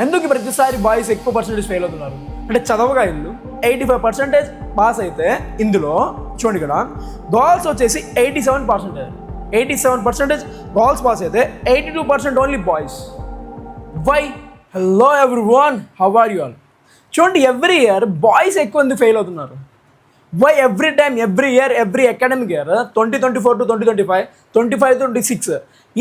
ఎందుకు ప్రతిసారి బాయ్స్ ఎక్కువ పర్సెంటేజ్ ఫెయిల్ అవుతున్నారు అంటే చదవగా ఇల్లు 85% పాస్ అయితే ఇందులో చూడండి ఇక్కడ గర్ల్స్ వచ్చేసి 87% గర్ల్స్ పాస్ అయితే 82% only boys. Why? Hello everyone, how are you all? చూడండి, ఎవ్రీ ఇయర్ బాయ్స్ ఎక్కువ ఎందుకు ఫెయిల్ అవుతున్నారు? Why every time, every year, every academic year 2024 to 2025, 25 to 26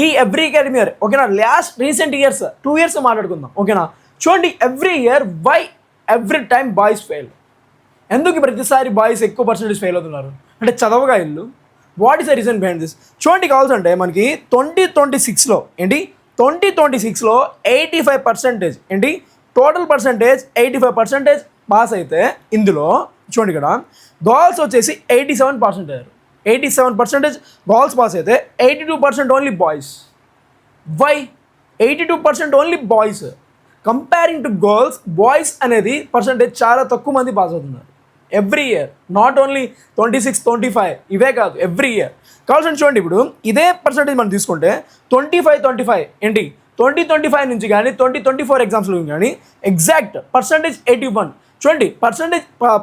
ఈ ఎవ్రీ అకాడమిక్ ఇయర్ ఓకేనా, లాస్ట్ రీసెంట్ ఇయర్స్ 2 years మాట్లాడుకుందాం ఓకేనా. చూడండి, every year why every time boys fail. ఎందుకు ప్రతిసారి బాయ్స్ ఎక్కువ పర్సెంటేజ్ ఫెయిల్ అవుతున్నారు అంటే చదవగా ఇల్లు. What is the reason behind this? చూడండి, కావాల్సంటే మనకి 2026లో ఏంటి 2026లో 85% ఏంటి టోటల్ పర్సెంటేజ్ 85% పాస్ అయితే ఇందులో చూడండి ఇక్కడ గర్ల్స్ వచ్చేసి 87% గర్ల్స్ పాస్ అయితే 82% only boys. Why 82% only boys? Comparing to girls, boys అనేది పర్సంటేజ్ చాలా తక్కువ మంది పాస్ అవుతున్నారు ఎవ్రీ ఇయర్. నాట్ ఓన్లీ 26, 25 ఇవే కాదు, ఎవ్రీ ఇయర్. కావాల్సిన చూడండి, ఇప్పుడు ఇదే పర్సంటేజ్ మనం తీసుకుంటే 25 ఏంటి 2025 నుంచి కానీ 2024 ఎగ్జామ్స్లో కానీ ఎగ్జాక్ట్ పర్సంటేజ్ 81. చూడండి,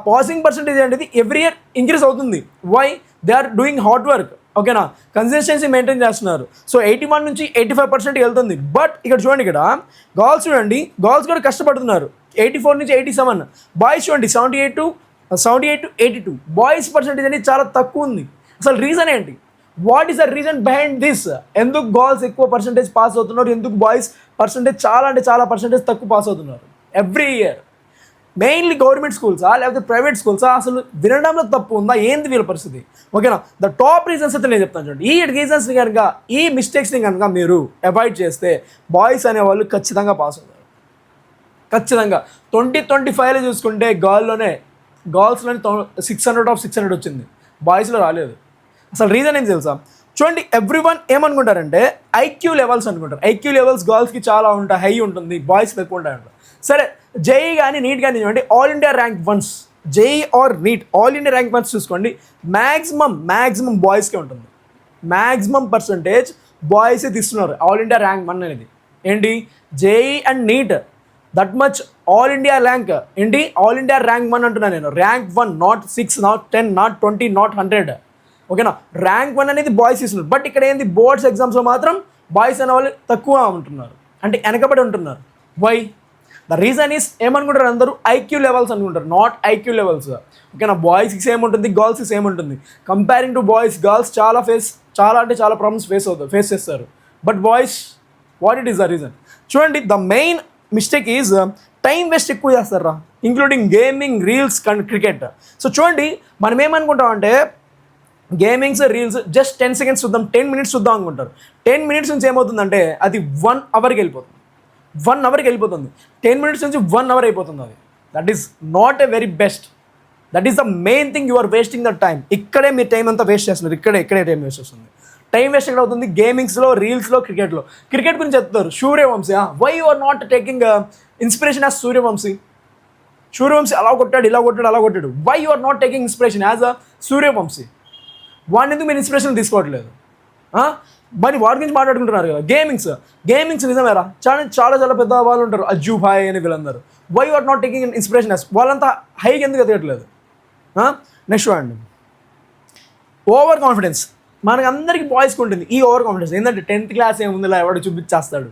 పాసింగ్ పర్సంటేజ్ అనేది ఎవ్రీ ఇయర్ ఇంక్రీజ్ అవుతుంది. Why? They are doing hard work ఓకేనా, కన్సిస్టెన్సీ మెయింటైన్ చేస్తున్నారు. సో 81 నుంచి 85% వెళ్తుంది. బట్ ఇక్కడ చూడండి, ఇక్కడ గర్ల్స్ చూడండి, గర్ల్స్ కూడా కష్టపడుతున్నారు 84 నుంచి 87. బాయ్స్ చూడండి 78 to 82. బాయ్స్ పర్సంటేజ్ అనేది చాలా తక్కువ ఉంది. అసలు రీజన్ ఏంటి? What is the reason behind this? ఎందుకు గర్ల్స్ ఎక్కువ పర్సంటేజ్ పాస్ అవుతున్నారు, ఎందుకు బాయ్స్ పర్సంటేజ్ చాలా పర్సంటేజ్ తక్కువ పాస్ అవుతున్నారు ఎవ్రీ ఇయర్? మెయిన్లీ గవర్నమెంట్ స్కూల్సా లేకపోతే ప్రైవేట్ స్కూల్సా? అసలు వినడంలో తప్పు ఉందా? ఏంది వీళ్ళ పరిస్థితి ఓకేనా? ద టాప్ రీజన్స్ అయితే నేను చెప్తాను చూడండి. ఈ రీజన్స్ని కనుక, ఈ మిస్టేక్స్ని కనుక మీరు అవాయిడ్ చేస్తే బాయ్స్ అనేవాళ్ళు ఖచ్చితంగా పాస్ అవుతారు. ఖచ్చితంగా 2025లో చూసుకుంటే గర్ల్స్లోనే 600 of 600 వచ్చింది, బాయ్స్లో రాలేదు. అసలు రీజన్ ఏం తెలుసా? చూడండి, ఎవ్రీవన్ ఏమనుకుంటారంటే ఐక్యూ లెవెల్స్ అనుకుంటారు. ఐక్యూ లెవెల్స్ గర్ల్స్కి చాలా ఉంటాయి, హై ఉంటుంది, బాయ్స్కి ఎక్కువ ఉంటాయంట. సరే, జేఈ కానీ నీట్ కానీ చూడండి, all India rank 1s, JEE or NEET all India rank 1s చూసుకోండి, మ్యాక్సిమం బాయ్స్కే ఉంటుంది. మ్యాక్సిమం పర్సంటేజ్ బాయ్సే తీస్తున్నారు ఆల్ ఇండియా ర్యాంక్ 1 అనేది. ఏంటి JEE and NEET that much all India rank ఏంటి, ఆల్ ఇండియా ర్యాంక్ 1 అంటున్నాను నేను. Rank 1, not 6, not 10, not 20, not 100 ఓకేనా. Rank 1 అనేది బాయ్స్ ఇస్తున్నారు. బట్ ఇక్కడ ఏంది, బోర్డ్స్ ఎగ్జామ్స్లో మాత్రం బాయ్స్ అనే వాళ్ళు తక్కువ ఉంటున్నారు, అంటే వెనకబడి ఉంటున్నారు. వై? ద రీజన్ ఈస్ ఏమనుకుంటారు అందరూ, ఐక్యూ లెవెల్స్ అనుకుంటారు. నాట్ ఐక్యూ లెవెల్స్ ఓకేనా. బాయ్స్కి సేమ్ ఉంటుంది, గర్ల్స్కి సేమ్ ఉంటుంది. కంపేరింగ్ టు బాయ్స్, గర్ల్స్ చాలా ప్రాబ్లమ్స్ ఫేస్ చేస్తారు. But boys, what it is the reason? చూడండి, the main mistake is time waste ఎక్కువ చేస్తారా, including gaming, reels, cricket. So చూడండి, మనం ఏమనుకుంటామంటే గేమింగ్స్, రీల్స్ జస్ట్ 10 seconds చూద్దాం, 10 minutes చూద్దాం అనుకుంటారు. 10 minutes నుంచి ఏమవుతుందంటే అది 1 hourకి వెళ్ళిపోతుంది. 1 hourకి వెళ్ళిపోతుంది. 10 minutes నుంచి 1 hour అయిపోతుంది. అది that is not a very best. That is the main thing. You are wasting the time. ఇక్కడే మీ టైం అంతా వేస్ట్ చేస్తున్నారు. ఇక్కడే టైం వేస్ట్ వస్తుంది. టైం వేస్ట్ ఎక్కడ అవుతుంది? గేమింగ్స్లో, రీల్స్లో, క్రికెట్లో. క్రికెట్ గురించి చెప్తారు Suryavanshi. Why you are not taking inspiration as Suryavanshi? Suryavanshi అలా కొట్టాడు, ఇలా కొట్టాడు. Why you are not taking inspiration as a Suryavanshi? వాడిని ఎందుకు మీరు ఇన్స్పిరేషన్ తీసుకోవట్లేదు? మరి వాడి గురించి మాట్లాడుకుంటున్నారు కదా. గేమింగ్స్ నిజమేరా, చాలా పెద్ద వాళ్ళు ఉంటారు, అజ్జు భాయ్ అని వీళ్ళందరూ. Why you are not taking inspiration as? వాళ్ళంతా హైకి ఎందుకు ఎదగట్లేదు? నెక్స్ట్ చూడండి, ఓవర్ కాన్ఫిడెన్స్. మనకు అందరికీ బాయ్స్కి ఉంటుంది ఈ ఓవర్ కాన్ఫిడెన్స్. ఏంటంటే 10th class ఏముందిలా ఎవడో చూపించేస్తాడు,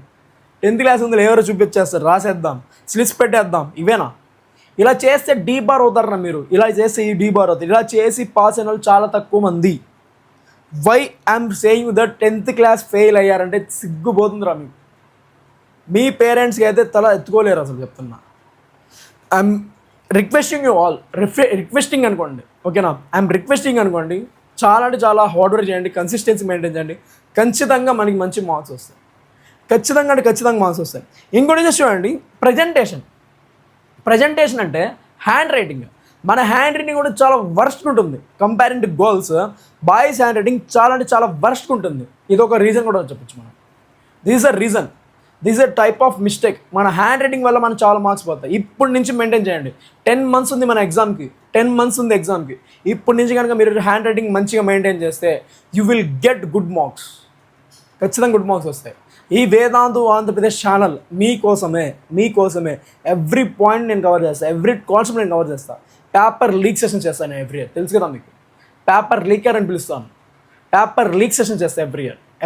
10th class ఉందిలా ఎవరో చూపించేస్తారు, రాసేద్దాం, స్లిప్స్ పెట్టేద్దాం, ఇవేనా? ఇలా చేస్తే డీ బార్ అవుతారా మీరు? ఇలా చేస్తే ఈ డీ బార్ అవుతారు. ఇలా చేసి పాస్ అయిన వాళ్ళు చాలా తక్కువ మంది. Why I'm saying that 10th class fail అయ్యారంటే సిగ్గుపోతుందిరా మీకు. మీ పేరెంట్స్కి అయితే తల ఎత్తుకోలేరు అసలు, చెప్తున్నా. I'm requesting you all, requesting అనుకోండి ఓకేనా, ఐఎమ్ రిక్వెస్టింగ్ అనుకోండి. చాలా హార్డ్ వర్క్ చేయండి, కన్సిస్టెన్సీ మెయింటైన్ చేయండి. ఖచ్చితంగా మనకి మంచి మార్క్స్ వస్తాయి. ఖచ్చితంగా మార్క్స్ వస్తాయి. ఇంకోటి చూడండి, ప్రజెంటేషన్ అంటే హ్యాండ్ రైటింగ్. మన హ్యాండ్ రైటింగ్ కూడా చాలా వర్స్ట్గా ఉంటుంది comparing to girls. Boys hand writing చాలా వర్స్ట్గా ఉంటుంది. ఇది ఒక రీజన్ కూడా చెప్పచ్చు మనం. This is a type of mistake. మన హ్యాండ్ రైటింగ్ వల్ల మనం చాలా మార్క్స్ పోతాయి. ఇప్పటి నుంచి మెయింటైన్ చేయండి. 10 months ఉంది మన ఎగ్జామ్కి, 10 months ఉంది ఎగ్జామ్కి. ఇప్పటి నుంచి కనుక మీరు హ్యాండ్ రైటింగ్ మంచిగా మెయింటైన్ చేస్తే you will get good marks. ఖచ్చితంగా గుడ్ మార్క్స్ వస్తాయి. ఈ వేదాంతు ఆంధ్రప్రదేశ్ ఛానల్ మీకోసమే ఎవ్రీ పాయింట్ నేను కవర్ చేస్తాను, ఎవ్రీ కాన్సెప్ట్ నేను కవర్ చేస్తాను. పేపర్ లీక్ సెషన్ చేస్తాను ఎవ్రీ ఇయర్, తెలుసు కదా మీకు. పేపర్ లీకర్ అని పిలుస్తాను. పేపర్ లీక్ సెషన్ చేస్తాను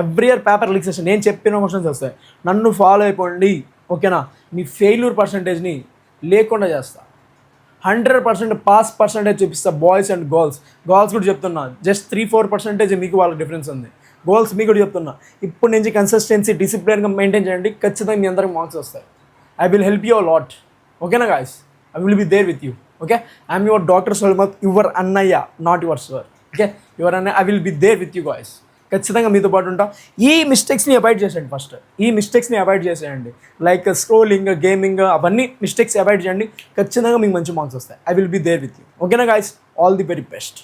every year paper leak session. నేను చెప్పిన క్వశ్చన్స్ వస్తాయి, నన్ను ఫాలో అయిపోండి, ఓకేనా. మీ ఫెయిల్యూర్ పర్సంటేజ్ని లేకుండా చేస్తా. 100% పాస్ పర్సంటేజ్ చూపిస్తా. బాయ్స్ అండ్ గర్ల్స్ కూడా చెప్తున్నా, జస్ట్ 3-4% మీకు వాళ్ళ డిఫరెన్స్ ఉంది. గోల్స్ మీకు కూడా చెప్తున్నా, ఇప్పుడు నుంచి కన్సిస్టెన్సీ డిసిప్లిన్గా మెయింటైన్ చేయండి, ఖచ్చితంగా మీ అందరికి మార్క్స్ వస్తాయి. I will help you a lot, ఓకేనా guys. I will be there with you, okay. I'm your doctor Salmat, your అన్నయ్య, not your sir, okay. Your అన్నయ్య. I will be there with you guys. ఖచ్చితంగా మీతో పాటు ఉంటా. ఈ మిస్టేక్స్ని అవాయిడ్ చేసేయండి. ఫస్ట్ ఈ మిస్టేక్స్ని అవాయిడ్ చేసేయండి, లైక్ స్క్రోలింగ్, గేమింగ్, అవన్నీ మిస్టేక్స్ అవాయిడ్ చేయండి. ఖచ్చితంగా మీకు మంచి మార్క్స్ వస్తాయి. I will be there with you, ఓకేనా guys. All the very best.